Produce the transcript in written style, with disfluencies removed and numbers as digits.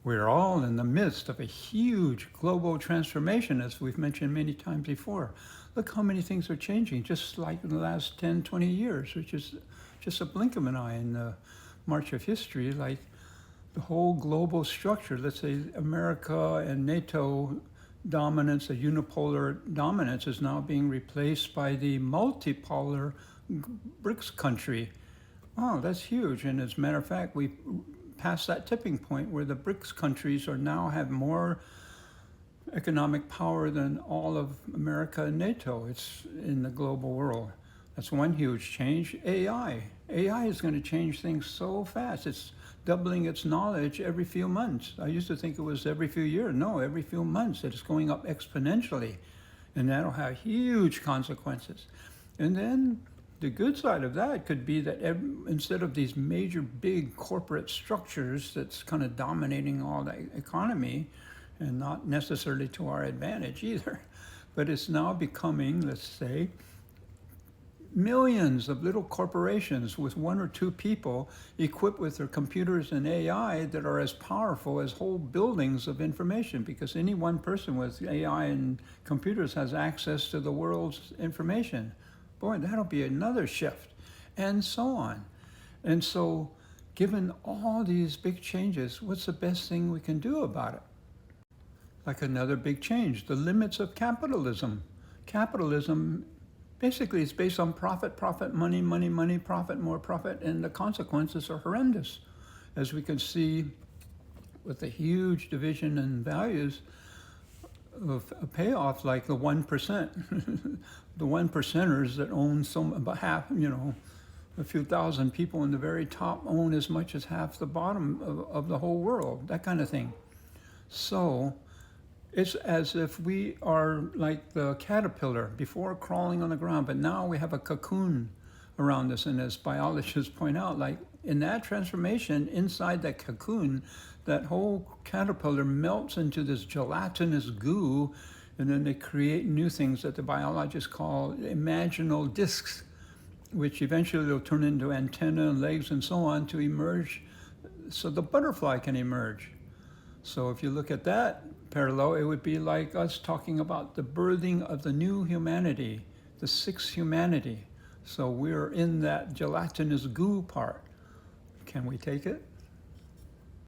We're all in the midst of a huge global transformation, as we've mentioned many times before. Look how many things are changing just like in the last 10, 20 years, which is just a blink of an eye in the march of history. Like the whole global structure, let's say America and NATO dominance, a unipolar dominance, is now being replaced by the multipolar BRICS country. Wow, that's huge. And as a matter of fact, we passed that tipping point where the BRICS countries are now have more economic power than all of America and NATO. It's in the global world. That's one huge change. AI. AI is going to change things so fast. It's doubling its knowledge every few months. I used to think it was every few years. No, every few months. It's going up exponentially. And that'll have huge consequences. And then the good side of that could be that instead of these major big corporate structures that's kind of dominating all the economy, and not necessarily to our advantage either, but it's now becoming, let's say, millions of little corporations with one or two people equipped with their computers and AI that are as powerful as whole buildings of information, because any one person with AI and computers has access to the world's information. Boy, that'll be another shift, and so on. And so, given all these big changes, what's the best thing we can do about it? Like another big change, the limits of capitalism. Capitalism basically is based on profit, profit, money, money, money, profit, more profit, and the consequences are horrendous. As we can see with the huge division in values of a payoff, like the 1%, the 1%ers that own about half, a few thousand people in the very top own as much as half the bottom of the whole world, that kind of thing. So it's as if we are like the caterpillar before crawling on the ground, but now we have a cocoon around us. And as biologists point out, like in that transformation inside that cocoon, that whole caterpillar melts into this gelatinous goo, and then they create new things that the biologists call imaginal discs, which eventually will turn into antennae and legs and so on to emerge, so the butterfly can emerge. So if you look at that parallel, it would be like us talking about the birthing of the new humanity, the sixth humanity. So we're in that gelatinous goo part. Can we take it?